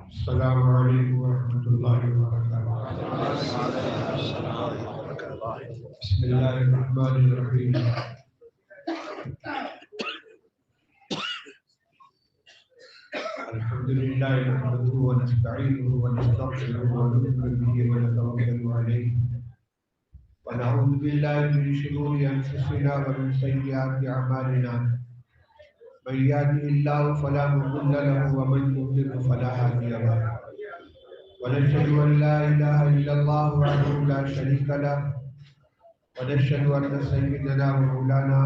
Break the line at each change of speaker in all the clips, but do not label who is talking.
السلام علیکم ورحمۃ اللہ وبرکاتہ۔ بسم اللہ الرحمن الرحیم۔ الحمد للہ نحمده ونستعینه ونستغفره ونؤمن به ونتوکل علیہ ونعوذ باللہ من شرور انفسنا ومن سیئات اعمالنا، من يهده الله فلا مضل له ومن يضلل فلا هادي له، ونشهد ان لا اله الا الله وحده لا شريك له، ونشهد ان سيدنا ومولانا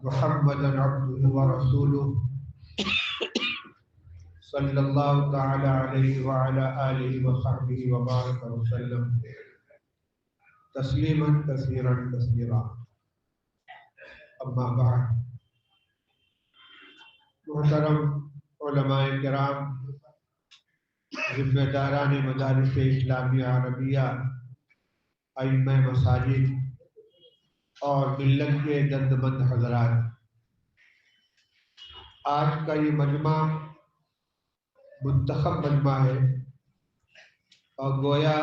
محمدا عبده ورسوله صلى الله تعالى عليه وعلى آله وصحبه وبارك وسلم تسلیما کثیرا کثیرا، اما بعد۔ محترم علماء کرام، ذمہ داران مدارس اسلامیہ عربیہ، ائمہ مساجد اور ملت کے دردمند حضرات، آج کا یہ مجمع منتخب مجمع ہے اور گویا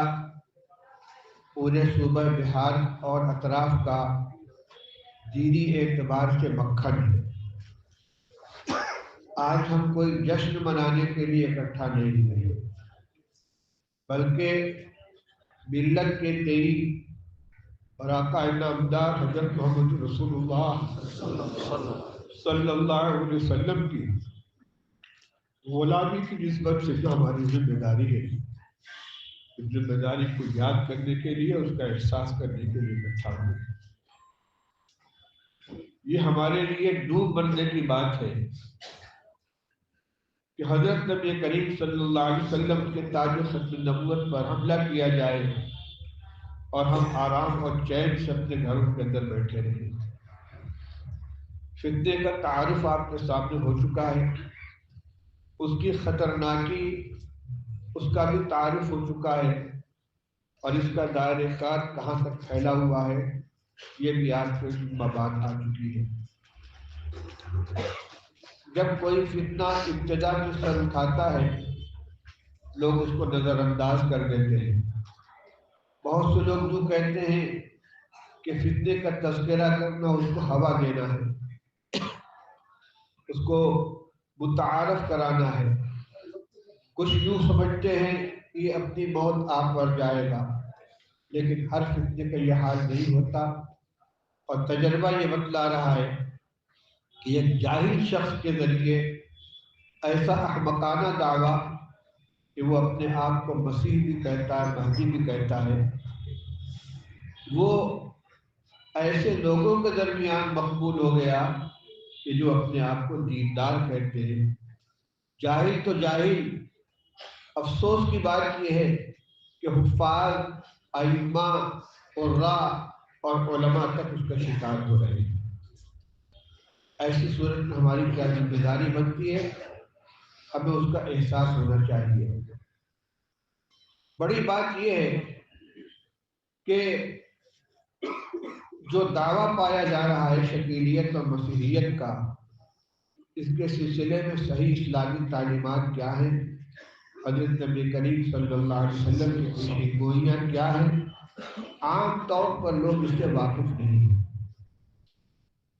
پورے صوبہ بہار اور اطراف کا دینی اعتبار سے مکھن ہے۔ آج ہم کوئی جشن منانے کے لیے اکٹھا نہیں ہوئے، بلکہ ملت کے تیری اور آقا نامدار حضرت محمد رسول اللہ صلی اللہ علیہ وسلم کی غلامی کی نسبت سے جو ہماری ذمہ داری ہے، اس ذمہ داری کو یاد کرنے کے لیے، اس کا احساس کرنے کے لیے اکٹھا ہوئے۔ یہ ہمارے لیے ڈوب بننے کی بات ہے کہ حضرت نبی کریم صلی اللہ علیہ وسلم کے تاج و ختم نبوت پر حملہ کیا جائے اور ہم آرام اور چین سے اپنے گھروں کے اندر بیٹھے رہیں۔ فتنے کا تعارف آپ کے سامنے ہو چکا ہے، اس کی خطرناکی اس کا بھی تعارف ہو چکا ہے، اور اس کا دائرہ کار کہاں تک پھیلا ہوا ہے یہ بھی آپ کے بات آ چکی ہے۔ جب کوئی فتنہ ابتدا میں سر اٹھاتا ہے، لوگ اس کو نظر انداز کر دیتے ہیں۔ بہت سے لوگ جو کہتے ہیں کہ فتنے کا تذکرہ کرنا اس کو ہوا دینا ہے، اس کو متعارف کرانا ہے۔ کچھ یوں سمجھتے ہیں کہ یہ اپنی موت آپ پر جائے گا، لیکن ہر فتنے کا یہ حال نہیں ہوتا، اور تجربہ یہ بتلا رہا ہے کہ ایک جاہل شخص کے ذریعے ایسا احمقانہ دعویٰ کہ وہ اپنے آپ کو مسیح بھی کہتا ہے، مہدی بھی کہتا ہے، وہ ایسے لوگوں کے درمیان مقبول ہو گیا کہ جو اپنے آپ کو دیندار کہتے ہیں۔ جاہل تو جاہل، افسوس کی بات یہ ہے کہ حفاظ، ائمہ، قراء اور علماء تک اس کا شکار ہو رہے ہیں۔ ایسی صورت میں ہماری کیا ذمہ داری بنتی ہے؟ ہمیں اس کا احساس ہونا چاہیے۔ بڑی بات یہ ہے کہ جو دعویٰ پایا جا رہا ہے شکیلیت اور مسیحیت کا، اس کے سلسلے میں صحیح اسلامی تعلیمات کیا ہیں، حضرت نبی کریم صلی اللہ علیہ وسلم کی پیشین گوئیاں کیا ہیں، عام طور پر لوگ اس سے واقف نہیں ہیں۔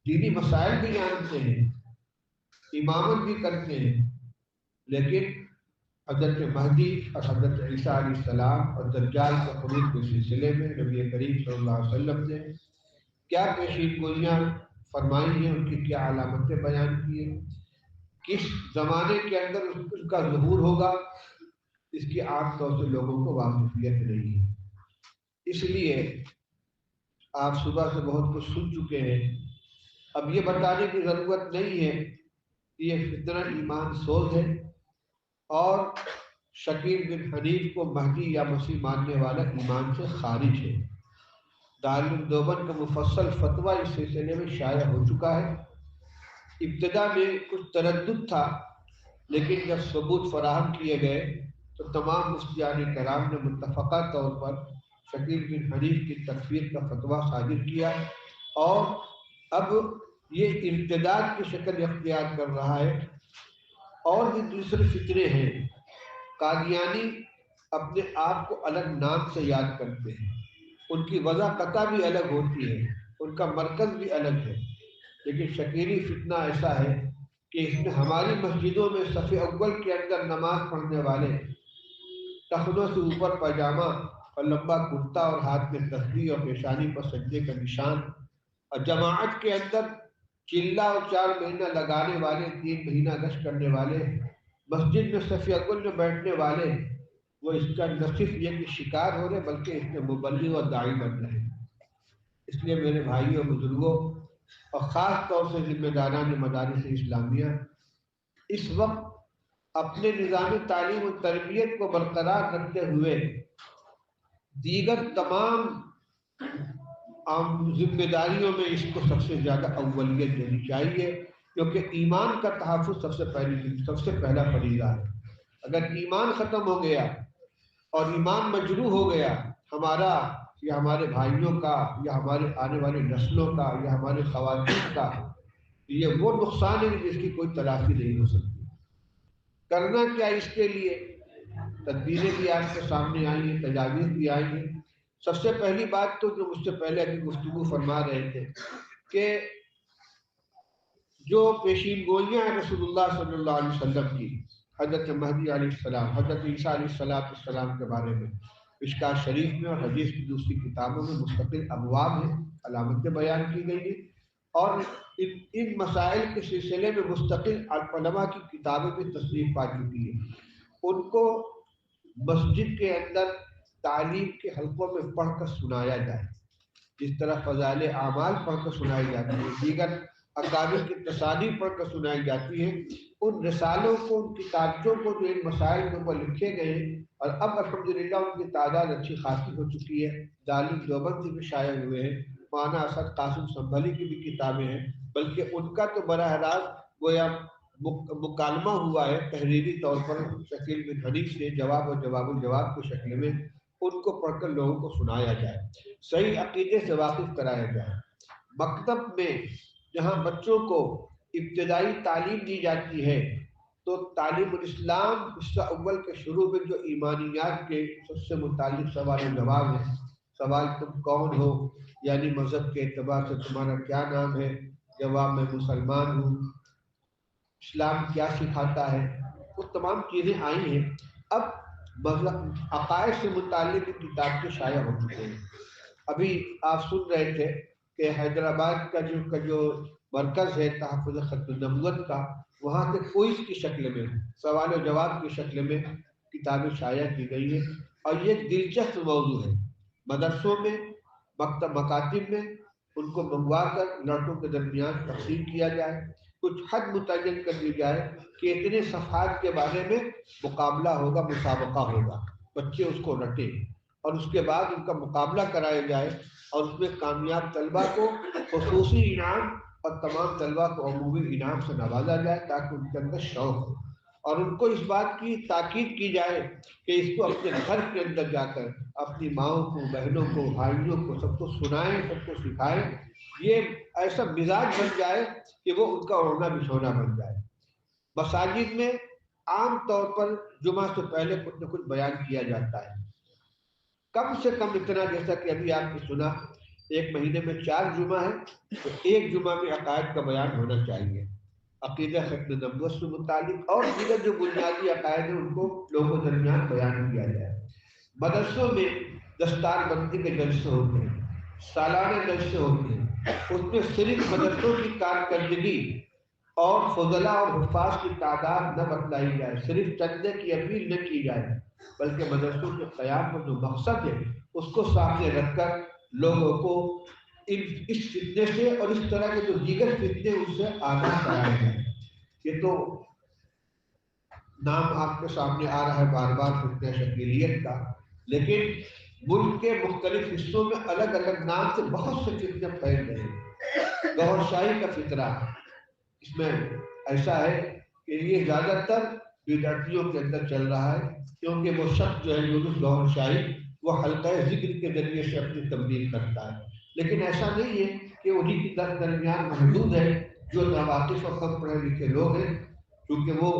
دینی مسائل بھی جانتے ہیں، امامت بھی کرتے ہیں، لیکن حضرت مہدی اور حضرت عیسیٰ علیہ السلام اور دجال کے خروج کے سلسلے میں نبی کریم صلی اللہ علیہ وسلم نے کیا پیشین گوئیاں فرمائی ہیں، ان کی کیا علامتیں بیان کی ہیں، کس زمانے کے اندر اس کا ظہور ہوگا، اس کی عام طور سے لوگوں کو واقفیت نہیں ہے۔ اس لیے آپ صبح سے بہت کچھ سن چکے ہیں، اب یہ بتانے کی ضرورت نہیں ہے کہ یہ فتنہ ایمان سوز ہے اور شکیل بن حنیف کو مہدی یا مسیح ماننے والا ایمان سے خارج ہے۔ دارالعلوم دیوبند کا مفصل فتویٰ اس سلسلے میں شائع ہو چکا ہے۔ ابتدا میں کچھ تردد تھا، لیکن جب ثبوت فراہم کیے گئے تو تمام مفتیان کرام نے متفقہ طور پر شکیل بن حنیف کی تکفیر کا فتویٰ صادر کیا، اور اب یہ امتداد کی شکل اختیار کر رہا ہے۔ اور بھی دوسرے فتنے ہیں قادیانی اپنے آپ کو الگ نام سے یاد کرتے ہیں، ان کی وضع قطع بھی الگ ہوتی ہے، ان کا مرکز بھی الگ ہے، لیکن شکیری فتنہ ایسا ہے کہ اس میں ہماری مسجدوں میں صف اول کے اندر نماز پڑھنے والے ٹخنوں سے اوپر پاجامہ اور لمبا کرتا اور ہاتھ میں تسبیح اور پیشانی پر سجدے کا نشان، اور جماعت کے اندر چلہ اور 4 مہینہ لگانے والے، 3 مہینہ گشت کرنے والے، مسجد میں صف اول میں بیٹھنے والے، وہ اس کا نہ صرف یہ کہ شکار ہو رہے بلکہ اس میں مبلغ اور داعی بن رہے ہیں۔ اس لیے میرے بھائیوں بزرگوں اور خاص طور سے ذمہ داران مدارس اسلامیہ اس وقت اپنے نظام تعلیم و تربیت کو برقرار رکھتے ہوئے دیگر تمام ذمہ داریوں میں اس کو سب سے زیادہ اولیت دینی چاہیے، کیونکہ ایمان کا تحفظ سب سے پہلا فریضہ ہے۔ اگر ایمان ختم ہو گیا اور ایمان مجروح ہو گیا ہمارا یا ہمارے بھائیوں کا یا ہمارے آنے والی نسلوں کا یا ہمارے خواتین کا، یہ وہ نقصان ہے جس کی کوئی تلافی نہیں ہو سکتی۔ کرنا کیا اس کے لیے؟ تدبیریں بھی آپ کے سامنے آئی ہیں، تجاویز بھی آئی ہیں۔ سب سے پہلی بات تو جو مجھ سے پہلے ابھی گفتگو فرما رہے تھے کہ جو پیشین گوئیاں ہیں رسول اللہ صلی اللہ علیہ وسلم کی، حضرت مہدی علیہ السلام، حضرت عیسیٰ علیہ السلام کے بارے میں مشکوٰۃ شریف میں اور حدیث کی دوسری کتابوں میں مستقل ابواب ہیں، علامتیں بیان کی گئی ہیں، اور ان مسائل کے سلسلے میں مستقل علماء کی کتابیں بھی تصنیف پا چکی ہیں۔ ان کو مسجد کے اندر تعلیم کے حلقوں میں پڑھ کر سنایا جائے، جس طرح فضائل اعمال پڑھ کر سنائی جاتی ہے، دیگر اکابر کی تصانیف پڑھ کر سنائی جاتی ہے، ان رسالوں کو، ان کتابوں کو جو ان مسائل کے اوپر لکھے گئے ہیں، اور اب الحمدللہ ان کی تعداد اچھی خاصی ہو چکی ہے، دارالعلوم دیوبند سے بھی شائع ہوئے ہیں، مولانا اسد قاسم سنبھلی کی بھی کتابیں ہیں، بلکہ ان کا تو براہ راست گویا مکالمہ ہوا ہے تحریری طور پر شکیل بن حنیف سے، جواب اور جواب الجواب کی شکل میں، ان کو پڑھ کر لوگوں کو سنایا جائے، صحیح عقیدے سے واقف کرایا جائے۔ مکتب میں جہاں بچوں کو ابتدائی تعلیم دی جاتی ہے تو تعلیم الاسلام حصہ اول کے شروع میں جو ایمانیات کے سب سے متعلق سوال و جواب ہے، سوال تم کون ہو، یعنی مذہب کے اعتبار سے تمہارا کیا نام ہے، جواب میں مسلمان ہوں، اسلام کیا سکھاتا ہے، وہ تمام چیزیں آئی ہیں۔ اب مذہب عقائد سے متعلق کتاب کے شائع ہو چکے ہیں۔ ابھی آپ سن رہے تھے کہ حیدرآباد کا جو مرکز ہے تحفظ ختم النبوت کا، وہاں سے کوئز کی شکل میں، سوال و جواب کی شکل میں کتابیں شائع کی گئی ہیں، اور یہ دلچسپ موضوع ہے۔ مدرسوں میں، مکاتب میں ان کو منگوا کر لڑکوں کے درمیان تقسیم کیا جائے، کچھ حد متعین کر دی جائے کہ اتنے صفحات کے بارے میں مقابلہ ہوگا، مسابقہ ہوگا، بچے اس کو رٹیں، اور اس کے بعد ان کا مقابلہ کرایا جائے، اور اس میں کامیاب طلبہ کو خصوصی انعام اور تمام طلبہ کو عمومی انعام سے نوازا جائے تاکہ ان کے اندر شوق ہو، اور ان کو اس بات کی تاکید کی جائے کہ اس کو اپنے گھر کے اندر جا کر اپنی ماؤں کو، بہنوں کو، بھائیوں کو، سب کو سنائیں، سب کو سکھائیں، یہ ایسا مزاج بن جائے کہ وہ ان کا اوڑھنا بچھونا بن جائے۔ مساجد میں عام طور پر جمعہ سے پہلے کچھ نہ کچھ بیان کیا جاتا ہے، کم سے کم اتنا، جیسا کہ ابھی آپ نے سنا، ایک مہینے میں 4 جمعہ ہے تو ایک جمعہ میں عقائد کا بیان ہونا چاہیے، عقیدہ ختم نبوت سے متعلق اور دیگر جو بنیادی عقائد ہیں ان کو لوگوں کے درمیان بیان کیا جائے۔ مدرسوں میں دستار بندی کے جلسے ہوتے ہیں، سالانہ جلسے ہوتے ہیں، اس میں صرف مدرسوں کی کارکردگی اور فضلاء اور حفاظ کی تعداد نہ بتلائی جائے، صرف چندے کی اپیل نہ کی جائے، بلکہ مدرسوں کے قیام کا جو مقصد ہے اس کو سامنے رکھ کر لوگوں کو اس فتنے سے اور اس طرح کے جو دیگر فتنے ان سے آگاہ کرایا جائے۔ یہ تو نام آپ کے سامنے آ رہا ہے بار بار فتنہ شکیلیت کا، لیکن ملک کے مختلف حصوں میں الگ الگ نام سے بہت سے فتنے پھیل رہے ہیں۔ گوھر شاہی کا فطرہ اس میں ایسا ہے کہ یہ زیادہ تر بدعتیوں کے اندر چل رہا ہے، کیونکہ وہ شخص جو ہے یونس گوھر شاہی وہ حلقہ ذکر کے ذریعے سے اپنی تبلیغ کرتا ہے، لیکن ایسا نہیں ہے کہ انہی کے درمیان محدود ہے جو ناواقف اور کم پڑھے لکھے لوگ ہیں، کیونکہ وہ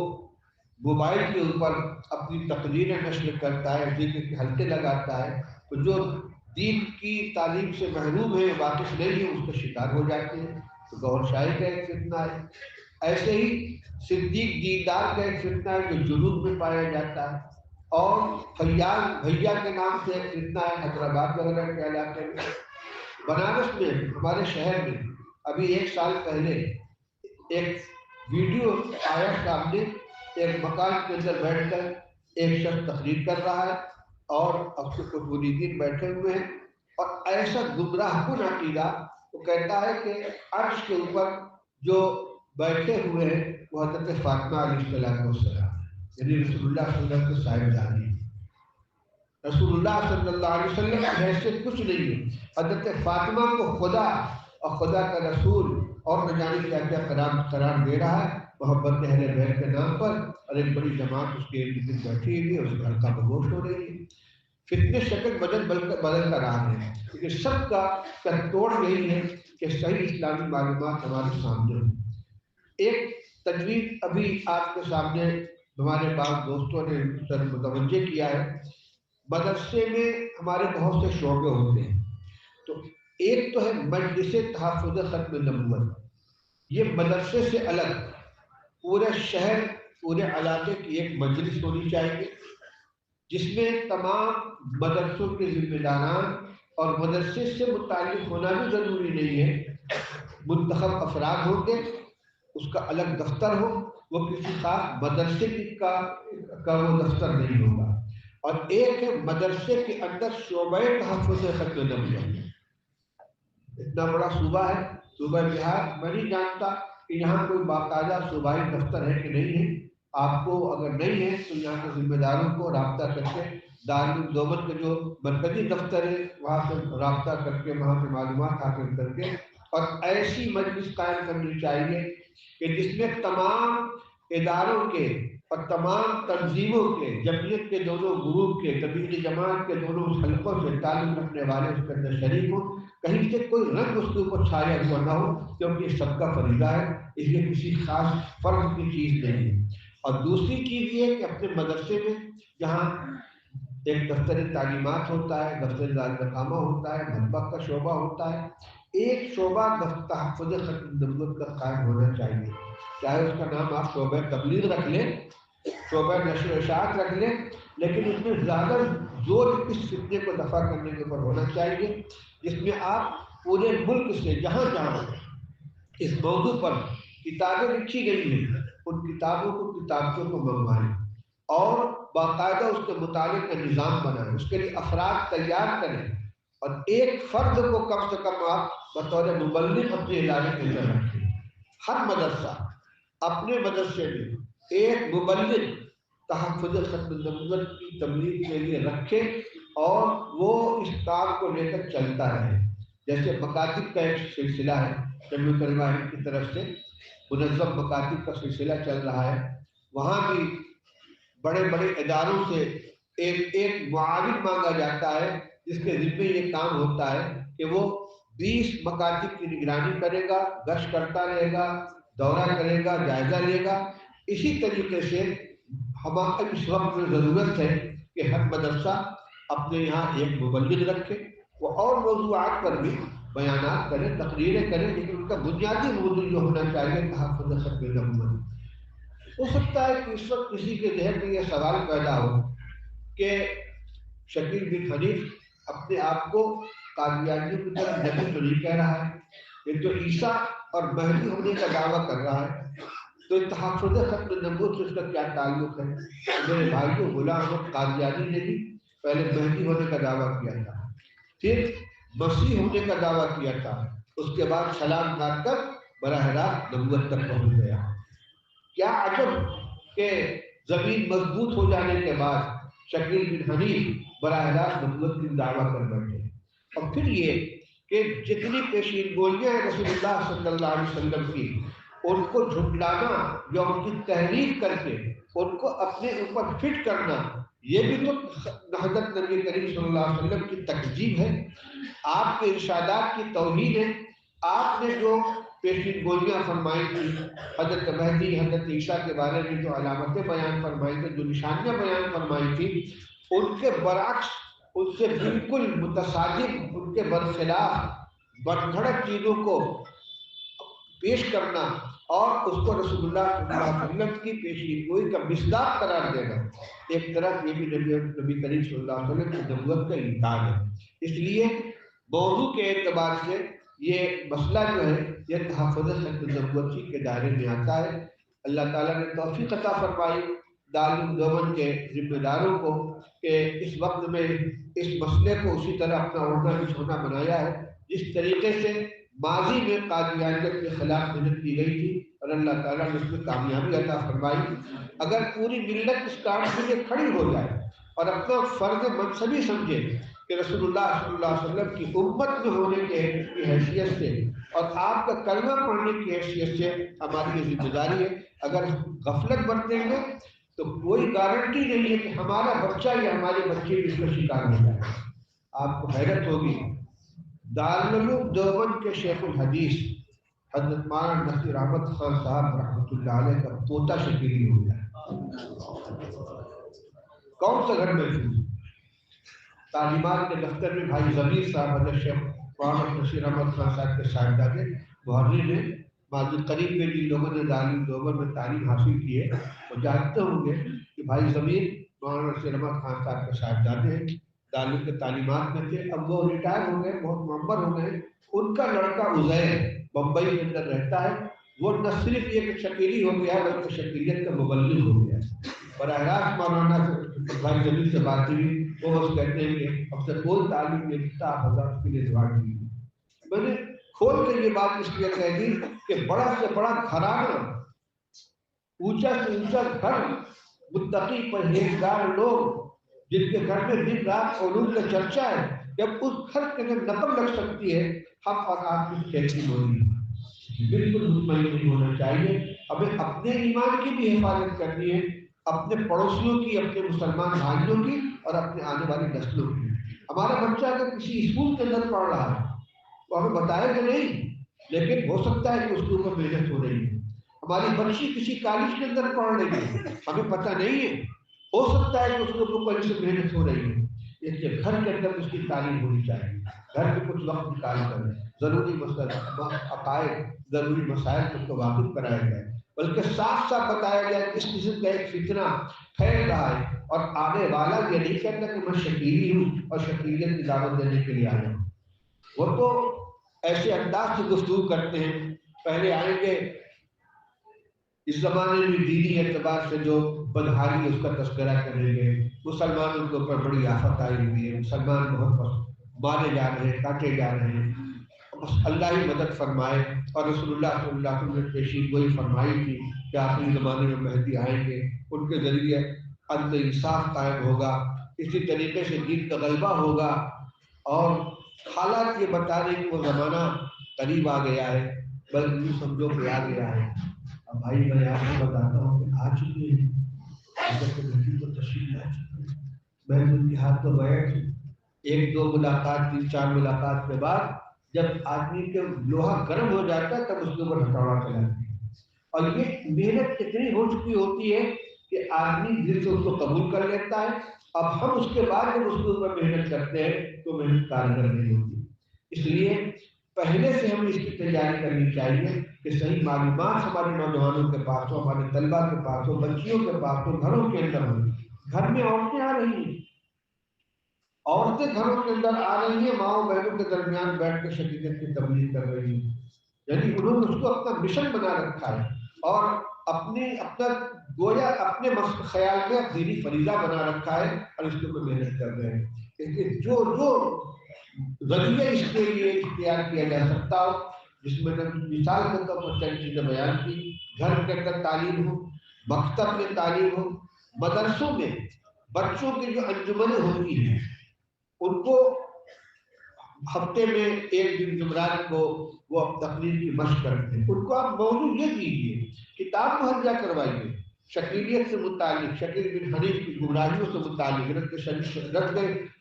موبائل کے اوپر اپنی تقریریں نشر کرتا ہے، ذکر کے حلقے لگاتا ہے، تو جو دین کی تعلیم سے محروم ہے، واقف نہیں ہے، اس کا شکار ہو جاتے ہیں۔ تو گور شاہی کا ایک فتنہ ہے، ایسے ہی صدیق دیندار کا ایک فتنہ ہے جو جنوب میں پایا جاتا ہے، اور فیاض بھیا کے نام سے ایک فتنہ ہے حیدرآباد وغیرہ کے علاقے میں۔ بنارس میں ہمارے شہر میں ابھی 1 سال پہلے ایک ویڈیو آیا سامنے، ایک مکان کے اندر بیٹھ کر ایک شخص تقریر کر رہا ہے اور اب سے کچھ مریدین بیٹھے ہوئے ہیں، اور ایسا گمراہ کن عقیدہ، وہ کہتا ہے کہ عرش کے اوپر جو بیٹھے ہوئے ہیں وہ حضرت فاطمہ علیہ السلام، یعنی رسول اللہ صلی اللہ علیہ وسلم کے صاحبزادی۔ رسول اللہ صلی اللہ علیہ وسلم کی حیثیت کچھ نہیں ہے، حضرت فاطمہ کو خدا اور خدا کا رسول اور نہ جانے کیا کیا قرار دے رہا ہے محبت اہل بیت کے نام پر، اور ایک بڑی جماعت اس کے ارد گرد بیٹھی ہوئی ہے، اس کا حلقہ بگوش ہو رہی ہے۔ فتنے شکل بدل کر آ رہے ہیں، لیکن سب کا توڑ یہی ہے کہ صحیح اسلامی معلومات ہمارے سامنے ہوں۔ ایک تجویز ابھی آپ کے سامنے ہمارے بعض دوستوں نے متوجہ کیا ہے۔ مدرسے میں ہمارے بہت سے شعبے ہوتے ہیں، تو ایک تو ہے مجلس تحفظ ختم نبوت، یہ مدرسے سے الگ پورے شہر پورے علاقے کی ایک مجلس ہونی چاہیے، جس میں تمام مدرسوں کے ذمہ داران، اور مدرسے سے متعلق ہونا بھی ضروری نہیں ہے، منتخب افراد ہوں گے، اس کا الگ دفتر ہو، وہ کسی خاص مدرسے کا وہ دفتر نہیں ہوگا، اور ایک ہے مدرسے کے اندر شعبہ تحفظ ختم نبوت۔ اتنا بڑا صوبہ ہے صوبہ بہار، میں نہیں جانتا کہ یہاں کوئی باقاعدہ صوبائی دفتر ہے کہ نہیں ہے۔ آپ کو اگر نہیں ہے تو یہاں کے ذمہ داروں کو رابطہ کر کے دارالعلوم دیوبند کے جو مرکزی دفتر ہے وہاں سے رابطہ کر کے وہاں سے معلومات حاصل کر کے، اور ایسی مجلس قائم کرنی چاہیے کہ جس میں تمام اداروں کے اور تمام تنظیموں کے، جمعیت کے دونوں گروپ کے، تبلیغی جماعت کے دونوں حلقوں سے تعلق رکھنے والے اس کے اندر شریک ہوں، کہیں سے کوئی رنگ اس کے اوپر چھایا ہوا نہ ہو، کیونکہ یہ سب کا فریضہ ہے، اس لیے کسی خاص فرد کی چیز نہیں ہے۔ اور دوسری چیز یہ کہ اپنے مدرسے میں جہاں ایک دفتر تعلیمات ہوتا ہے، دفتر دارالقامہ ہوتا ہے، مطبخ کا شعبہ ہوتا ہے، ایک شعبہ تحفظ ختم نبوت کا قائم ہونا چاہیے، چاہے اس کا نام آپ شعبہ تبلیغ رکھ لیں، شعبہ نشر و اشاعت رکھ لیں، لیکن اس میں زیادہ زور اس فتنے کو دفع کرنے کے اوپر ہونا چاہیے، جس میں آپ پورے ملک سے جہاں جہاں اس موضوع پر کتابیں لکھی گئی ہیں ان کتابوں کو کتابوں کو منگوائیں، اور باقاعدہ اس کے مطالعے کا نظام بنائیں، اس کے لیے افراد تیار کریں، اور ایک فرد کو کم سے کم آپ بطور مبلغ اپنے علاقے کے اندر رکھیں۔ ہر مدرسہ اپنے مدرسے میں ایک مبلغ تحفظ ختم نبوت کی تبلیغ کے لیے رکھے، اور وہ اس کام کو لے کر چلتا رہے۔ جیسے مکاتب کا ایک سلسلہ ہے، جمعیت علماء ہند کی طرف سے منظم مکاتب کا سلسلہ چل رہا ہے، وہاں بھی بڑے بڑے اداروں سے ایک معاون مانگا جاتا ہے جس کے ذمہ یہ کام ہوتا ہے کہ وہ 20 مکاتب کی نگرانی کرے گا، گشت کرتا رہے گا، دورہ کرے گا، جائزہ لے گا۔ اسی طریقے سے ہمارے اس وقت میں ضرورت ہے کہ ہر مدرسہ اپنے یہاں ایک مبلغ رکھے، وہ اور موضوعات پر بھی بیانات کریں، تقریریں کریں، لیکن ان کا بنیادی موضوع جو ہونا چاہیے تحفظ ختم نبوت۔ ہو سکتا ہے کہ اس وقت کسی کے ذہن میں یہ سوال پیدا ہو کہ شکیل بن حنیف اپنے آپ کو قادیانیوں کی طرف نبی تو نہیں کہہ رہا ہے، یہ تو عیسیٰ اور مہدی ہونے کا دعویٰ کر رہا ہے، تو تحفظ ختم نبوت سے اس کا کیا تعلق ہے؟ میرے بھائیو، غلام احمد قادیانی نے بھی پہلے مہدی ہونے کا دعویٰ کیا تھا، پھر مسیح ہونے کا دعویٰ کیا تھا، اس کے بعد چھلانگ مار کر براہ راست نبوت تک پہنچ گیا۔ کیا عجب کہ زمین مضبوط ہو جانے کے بعد شکیل بن حنیف براہ راست نبوت کی دعویٰ کر بیٹھے۔ اور پھر یہ کہ جتنی پیشین گوئیاں ہیں رسول اللہ صلی اللہ علیہ وسلم کی، ان کو جھٹلانا یا ان کی تحریف کر کے ان کو اپنے اوپر فٹ کرنا، یہ بھی تو حضرت نبی کریم صلی اللہ علیہ وسلم کی تکذیب ہے، آپ کے ارشادات کی توہین ہے۔ آپ نے جو پیشین گوئیاں فرمائی تھی، حضرت مہدی حضرت عیسیٰ کے بارے میں جو علامتیں بیان فرمائی تھی، جو نشانیاں بیان فرمائی تھی، ان کے برعکس، ان سے بالکل متصادم، ان کے برخلاف بدگھڑت چیزوں کو پیش کرنا اور اس کو رسول اللہ صلی اللہ علیہ وسلم کی پیشین گوئی کا مصداق قرار دینا، ایک طرح یہ بھی نبی کریم صلی اللہ علیہ وسلم کی نبوت کا انکار ہے۔ اس لیے موضوع کے اعتبار سے یہ مسئلہ جو ہے یہ تحفظ ختم نبوتی کے دائرے میں آتا ہے۔ اللہ تعالیٰ نے توفیق عطا فرمائی دارالعلوم دیوبند کے ذمہ داروں کو کہ اس وقت میں اس مسئلے کو اسی طرح اپنا اوڑھنا بچھونا بنایا ہے جس طریقے سے ماضی میں قادیانیت کے خلاف محنت کی گئی تھی، اور اللہ تعالیٰ نے اس میں کامیابی عطا فرمائی۔ اگر پوری ملت اس کام کے لیے کھڑی ہو جائے اور اپنا فرض منصبی سمجھے کہ رسول اللہ صلی اللہ علیہ وسلم کی امت میں ہونے کی حیثیت سے اور آپ کا کلمہ پڑھنے کی حیثیت سے ہماری یہ ذمہ داری ہے۔ اگر غفلت برتیں گے تو کوئی گارنٹی نہیں ہے کہ ہمارا بچہ یا ہمارے بچے بھی اس کا شکار ہو جائے۔ آپ کو حیرت ہوگی، دارالعلوم دیوبند کے شیخ الحدیث حضرت مولانا نصیر احمد خان صاحب رحمۃ اللہ علیہ کا پوتا شکیلی ہو گیا۔ کون سا گھر محفوظ؟ تعلیمات کے دفتر میں بھائی ضمیر صاحب حضرت شیخ مولانا نصیر احمد خان صاحب کے صاحبزادے محرر نے ماضی قریب میں جن لوگوں نے دارالعلوم دیوبند میں تعلیم حاصل کی ہے وہ جانتے ہوں گے کہ بھائی ضمیر مولانا نصیر احمد خان صاحب کے صاحبزادے ہیں، دارالعلوم کے تعلیمات میں تھے، اب وہ ریٹائر ہو گئے، بہت معمر ہو گئے۔ ان کا لڑکا عزیر بمبئی کے اندر رہتا ہے، وہ نہ صرف یہ کہ شکیلی ہو گیا بلکہ شکیلیت کا مبلغ ہو گیا۔ براہ راست مولانا بھائی ضمیر سے بات ہوئی، وہ بس کہتے ہیں کہ اب سے کوئی تعلیم نہیں دیتا، آپ حضرات کے لیے دعا کی۔ میں نے کھول کر یہ بات اس لیے کہہ دی کہ بڑا سے بڑا گھرانہ، اونچا سے اونچا گھر، متقی پرہیزگار لوگ جن کے گھر میں دن رات علوم کا چرچا ہے، جب اس گھر کے اندر نقل لگ سکتی ہے، ہم اور آپ کی کیسی ہوگی؟ بالکل مطمئن نہیں ہونا چاہیے۔ ہمیں اپنے ایمان کی بھی حفاظت کرنی ہے، اپنے پڑوسیوں کی، اپنے مسلمان بھائیوں کی اور اپنے آنے والی نسلوں کی۔ ہمارا بچہ اگر کسی اسکول کے اندر پڑھ رہا ہے تو ہمیں بتائے کہ نہیں، لیکن ہو سکتا ہے کہ اس کے اوپر محنت ہو رہی ہے۔ ہماری بچی کسی کالج کے اندر پڑھ رہی ہے، ہمیں پتہ نہیں ہے، ہو سکتا ہے کہ اس کے اوپر کہیں سے محنت ہو رہی ہے۔ اس لیے گھر کے اندر اس کی تعلیم ہونی چاہیے، گھر میں کچھ وقت نکال کر ضروری مسئلہ عقائد، ضروری مسائل کو واقف کرایا جائے، بلکہ صاف صاف بتایا جائے کہ اس قسم کا ایک فتنہ پھیل رہا ہے اور آنے والا یہ نہیں کہتا کہ میں شکیلی ہوں اور شکیلیت کی دعوت دینے کے لیے آیا ہوں۔ وہ تو ایسے انداز سے گفتگو کرتے ہیں، پہلے آئیں گے اس زمانے میں دینی اعتبار سے جو بدحالی ہے اس کا تذکرہ کریں گے، مسلمانوں کے اوپر بڑی آفت آئی ہوئی ہے، مسلمان بہت مارے جا رہے ہیں، کاٹے جا رہے ہیں، بس اللہ ہی مدد فرمائے۔ اور رسول اللہ صلی اللہ علیہ وسلم نے پیشین گوئی فرمائی تھی کہ آخری زمانے میں مہدی آئیں گے، ان کے ذریعے عدل انصاف قائم ہوگا، اسی طریقے سے دین کا غلبہ ہوگا، اور حالات یہ بتا رہے کہ وہ زمانہ قریب آ گیا ہے، بلکہ یوں سمجھو کہ آ گیا ہے۔ اب بھائی میں آپ کو بتاتا ہوں کہ آ چکے ہیں، حضرت نبی کو تشریف لا چکے ہیں، میں ان کے ہاتھ تو بیٹھ ایک دو ملاقات، تین چار ملاقات کے بعد جب آدمی کے لوہا گرم ہو جاتا ہے تب اس کے اوپر ہتھوڑا چلاتے ہیں، اور یہ محنت اتنی ہو چکی ہوتی ہے کہ آدمی دل سے اس کو قبول کر لیتا ہے۔ اب ہم اس کے بعد جب اس کے اوپر محنت کرتے ہیں تو محنت کارگر نہیں ہوتی، اس لیے پہلے سے ہمیں اس کی تیاری کرنی چاہیے کہ صحیح معلومات ہمارے نوجوانوں کے پاس ہو، ہمارے طلبا کے پاس ہو، بچیوں کے پاس ہو، گھروں کے اندر ہو۔ گھر میں عورتیں آ رہی ہیں، عورتیں گھروں کے اندر آ رہی ہیں، ماؤں بہنوں کے درمیان بیٹھ کے شریعت کی تبلیغ کر رہی ہیں، یعنی انہوں نے اس کو اپنا مشن بنا رکھا ہے اور اپنا گویا اپنے خیال میں دینی فریضہ بنا رکھا ہے اور اس کے اوپر محنت کر رہے ہیں۔ لیکن جو ذریعہ اس کے لیے اختیار کیا جا سکتا ہو، جس میں مثال کے طور پر چند چیزیں بیان کی، گھر کے اندر تعلیم ہو، مکتب میں تعلیم ہو، مدرسوں میں بچوں کی جو انجمنیں ہوتی ہیں ان کو ہفتے میں ایک دن جمعرات کو وہ تقریر کی مشق کرتے ہیں، ان کو آپ موضوع یہ دیجیے، کتاب مہیا کروائیے شکیلیت سے متعلق، شکیل بن حنیف کی گمراہیوں سے متعلق،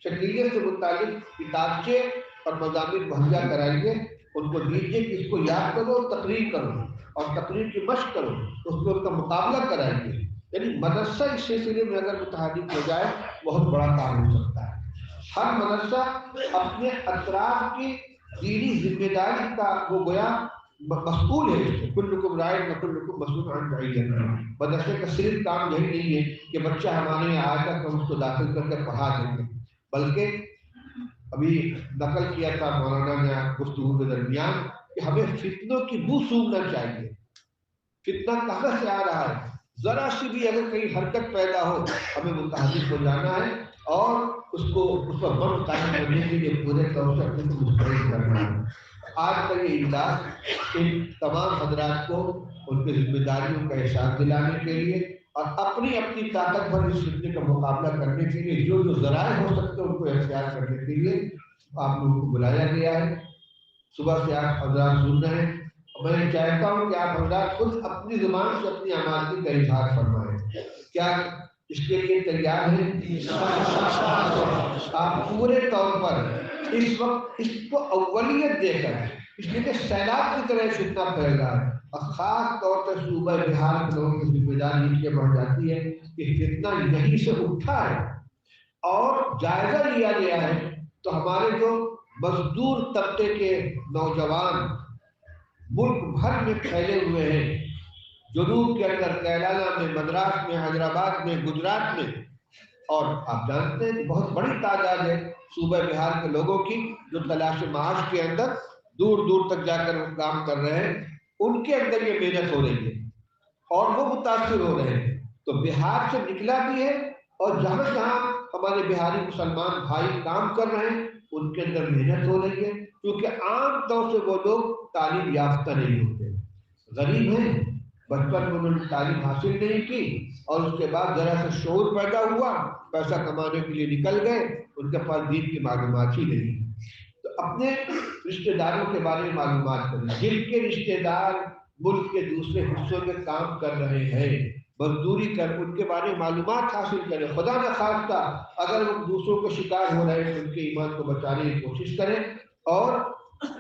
شکیلیت سے متعلق کتابچے اور مضامین مہیا کرائیے، ان کو دیجیے کہ اس کو یاد کرو، تقریر کرو اور تقریر کی مشق کرو، اس کو ان کا مقابلہ کرائیے. یعنی مدرسہ اس سلسلے میں اگر متحرک ہو جائے بہت بڑا کام ہو سکتا ہے. ہر مدرسہ اپنے اطراف کی دینی ذمہ داری کا وہ گویا مسئول ہے. اس سے کلکم راع و کلکم مسئول عن رعیتہ. مدرسے کا صرف کام یہی نہیں ہے کہ بچہ ہمارے یہاں آئے گا تو ہم اس کو داخل کر کے پڑھا دیں گے، بلکہ ابھی نقل کیا تھا مولانا نے گفتگو کے درمیان کہ ہمیں فتنوں کی بو سونگنا چاہیے. فتنہ کہاں سے آ رہا ہے؟ ذرا سی بھی اگر کہیں حرکت پیدا ہو ہمیں متحرک ہو جانا ہے اور اس پر بم قائم کرنے کے لیے پورے طور سے اپنے کو مستعد کرنا ہے. آج کا یہ اجلاس ان تمام حضرات کو ان کی ذمہ داریوں کا احساس دلانے کے لیے اور اپنی اپنی طاقت بھر اس فتنے کا مقابلہ کرنے کے لیے جو جو ذرائع ہو سکتے ہیں ان کو اختیار کرنے کے لیے آپ لوگوں کو بلایا گیا ہے. صبح سے آپ حضرات سن رہے ہیں. میں چاہتا ہوں کہ آپ حضرات خود اپنی زبان سے اپنی آمادگی کا اظہار فرمائیں. کیا اس کے لیے تیار ہیں؟ آپ پورے طور پر اس وقت اس کو اولیت دے کر، اس لیے کہ سیلاب کی طرح فتنہ پھیل رہا ہے اور خاص طور پر صوبہ بہار کے لوگوں کی ذمہ داری اس لیے بڑھ جاتی ہے کہ فتنہ یہیں سے اٹھا ہے اور جائزہ لیا گیا ہے. تو ہمارے جو مزدور طبقے کے نوجوان ملک بھر میں پھیلے ہوئے ہیں، جنوب کے اندر کیرالہ میں، مدراس میں، حیدرآباد میں، گجرات میں، اور آپ جانتے ہیں کہ بہت بڑی تعداد ہے صوبہ بہار کے لوگوں کی جو تلاش معاش کے اندر دور دور تک جا کر کام کر رہے ہیں. ان کے اندر یہ محنت ہو رہی ہے اور وہ متاثر ہو رہے ہیں. تو بہار سے نکلا بھی ہے اور جہاں جہاں ہمارے بہاری مسلمان بھائی کام کر رہے ہیں ان کے اندر محنت ہو رہی ہے، کیونکہ عام طور سے وہ لوگ تعلیم یافتہ نہیں ہوتے، غریب ہیں، بچپن میں انہوں نے تعلیم حاصل نہیں کی اور اس کے بعد ذرا سا شعور پیدا ہوا، پیسہ کمانے کے لیے نکل گئے، ان کے پاس دین کی معلومات ہی نہیں. تو اپنے رشتہ داروں کے بارے میں معلومات کریں. جن کے رشتہ دار ملک کے دوسرے حصوں میں کام کر رہے ہیں، مزدوری کر، ان کے بارے میں معلومات حاصل کریں. خدا نہ خواستہ اگر وہ دوسروں کے شکار ہو رہے ہیں تو ان کے ایمان کو بچانے کی کوشش کریں اور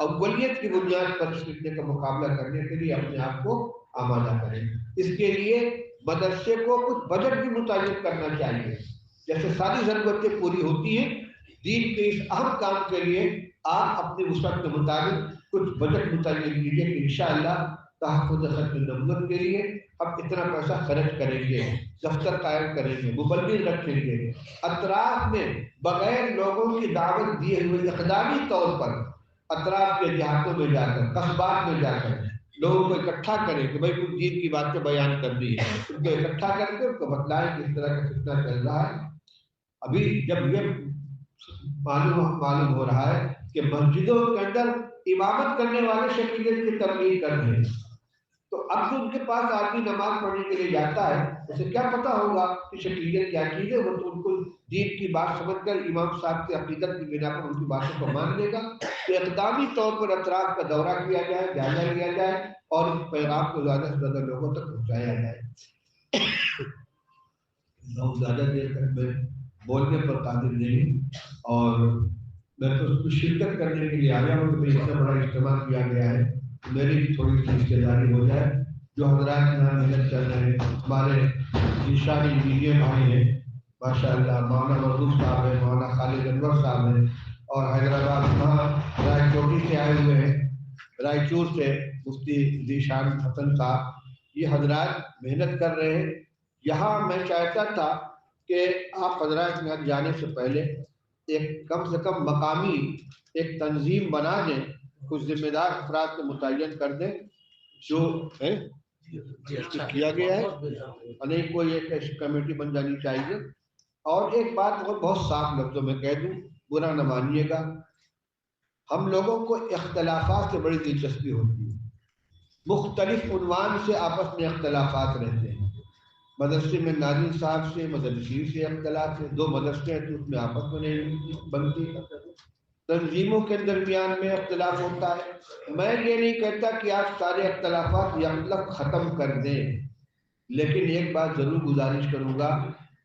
اولیت کی بنیاد پر اس فتنے کا مقابلہ کرنے کے لیے اپنے آپ کو آمادہ کریں. اس کے لیے مدرسے کو کچھ بجٹ بھی متعین کرنا چاہیے. جیسے ساری ضرورتیں پوری ہوتی ہیں، دین کے اس اہم کام کے لیے آپ اپنے وسعت کے مطابق کچھ بجٹ متعین کیجیے کہ انشاءاللہ تحفظ ختم نبوت کے لیے ہم اتنا پیسہ خرچ کریں گے، دفتر قائم کریں گے، مبلغ رکھیں گے. اطراف میں بغیر لوگوں کی دعوت دیے ہوئے اقدامی طور پر اطراف کے دیہاتوں میں جا کر، قصبات میں جا کر لوگوں کو اکٹھا کریں کہ بھائی کچھ دین کی باتیں بیان کرنی ہے. ان کو اکٹھا کر کے ان کو بتلائیں کہ اس طرح کا فتنہ چل رہا ہے. ابھی جب یہ معلوم ہو رہا ہے کہ مسجدوں کے اندر امامت کرنے والے شکیلیت کی تبلیغ کر رہے ہیں، تو اب جو ان کے پاس آدمی نماز پڑھنے کے لیے جاتا ہے اسے کیا پتا ہوگا کہ شکیلیت کیا چیز ہے؟ وہ تو ان کو دین کی بات سمجھ کر امام صاحب کی عقیدت کی بنا پر ان کی باتوں کو مان لے گا. تو اقدامی طور پر اطراف کا دورہ کیا جائے، جائزہ لیا جائے اور اس پیغام کو زیادہ سے زیادہ لوگوں تک پہنچایا جائے. بہت زیادہ دیر تک میں بولنے پر قادر نہیں اور میں تو اس کو شرکت کرنے کے لیے آیا ہوں کہ اتنا بڑا اجتماع کیا گیا ہے، میری بھی تھوڑی سی رشتے داری ہو جائے. جو حضرات یہاں محنت کر رہے ہیں، ہمارے انشانی انجینئر بھائی ہیں ماشاء اللہ، مولانا مرغوب صاحب ہیں، مولانا خالد انور صاحب ہیں، اور حیدرآباد وہاں رائے چوٹی سے آئے ہوئے ہیں، رائچور سے مفتی ذیشان حسن صاحب. یہ حضرات محنت کر رہے ہیں. یہاں میں چاہتا تھا کہ آپ حضرات یہاں جانے سے پہلے ایک کم سے کم مقامی ایک تنظیم بنا دیں، کچھ ذمہ دار افراد کو متعین کر دیں جو ہے کیا گیا ہے، نہیں کوئی ایک کمیٹی بن جانی چاہیے. اور ایک بات بہت صاف لفظوں میں کہہ دوں، برا نہ مانیے گا، ہم لوگوں کو اختلافات سے بڑی دلچسپی ہوتی ہے. مختلف عنوان سے آپس میں اختلافات رہتے ہیں. مدرسے میں ناظرین صاحب سے، مدرسین سے اختلاف ہے، دو مدرسے ہیں تو اس میں آپس میں نہیں بنتی. تنظیموں کے درمیان میں اختلاف ہوتا ہے. میں یہ نہیں کہتا کہ آپ سارے اختلافات یا مطلب ختم کر دیں، لیکن ایک بات ضرور گزارش کروں گا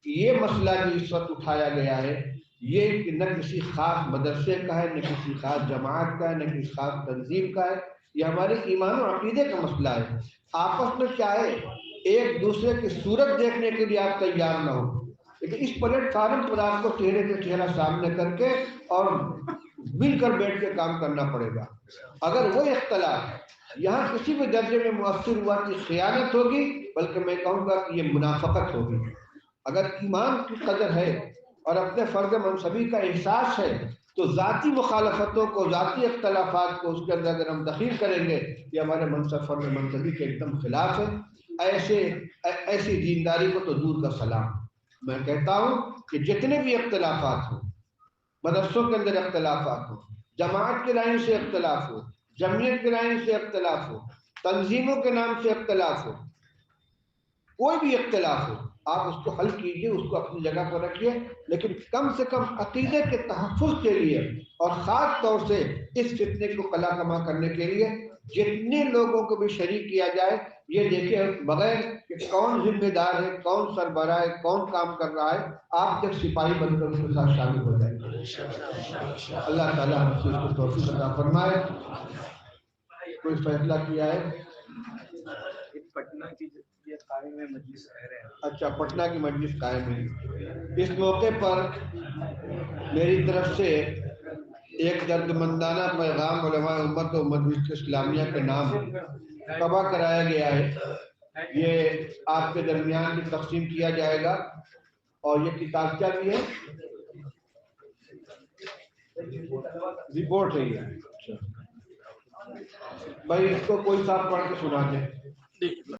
کہ یہ مسئلہ جو اس وقت اٹھایا گیا ہے یہ کہ نہ کسی خاص مدرسے کا ہے، نہ کسی خاص جماعت کا ہے، نہ کسی خاص تنظیم کا ہے، یہ ہمارے ایمان و عقیدے کا مسئلہ ہے۔ آپس میں چاہے ایک دوسرے کی صورت دیکھنے کے لیے آپ تیار نہ ہو، لیکن اس پلیٹ فارم پر آپ کو چہرے سے چہرہ سامنے کر کے اور مل کر بیٹھ کے کام کرنا پڑے گا۔ اگر وہ اختلاف یہاں کسی بھی درجے میں مؤثر ہوا کہ خیانت ہوگی، بلکہ میں کہوں گا کہ یہ منافقت ہوگی۔ اگر ایمان کی قدر ہے اور اپنے فرض منصبی کا احساس ہے تو ذاتی مخالفتوں کو، ذاتی اختلافات کو اس کے اندر اگر ہم دخیل کریں گے، یہ ہمارے منصب فرض منصبی کے ایک دم خلاف ہے۔ ایسی دینداری کو تو دور کا سلام۔ میں کہتا ہوں کہ جتنے بھی اختلافات ہوں، مدرسوں کے اندر اختلافات ہو، جماعت کے لائن سے اختلاف ہو، جمعیت کے لائن سے اختلاف ہو، تنظیموں کے نام سے اختلاف ہو، کوئی بھی اختلاف ہو، آپ اس کو حل کیجئے، اس کو اپنی جگہ پر رکھیے، لیکن کم سے کم عقیدے کے تحفظ کے لیے اور خاص طور سے اس فتنے کو قلع کما کرنے کے لیے جتنے لوگوں کو بھی شریک کیا جائے، یہ دیکھیں بغیر کہ کون ذمہ دار ہے، کون سربراہ ہے، کون کام کر رہا ہے، آپ جب سپاہی بن کر اس کے ساتھ شامل ہو جائیں گے۔ اللہ تعالیٰ ہم سے اس کو توفیق عطا فرمائے۔ کوئی فیصلہ کیا ہے؟
پٹنہ کی یہ قائم ہے مجلس کہہ رہے ہیں۔
اچھا، پٹنہ کی مجلس قائم ہے۔ اس موقع پر میری طرف سے ایک دردمندانہ پیغام علماء امت و مجلس اسلامیہ کے نام طبع کرایا گیا ہے، یہ آپ کے درمیان بھی تقسیم کیا جائے گا، اور یہ کتابچہ بھی ہے، رپورٹ ہے یہ۔ اچھا بھائی، اس کو کوئی صاحب پڑھ کے سنا دے۔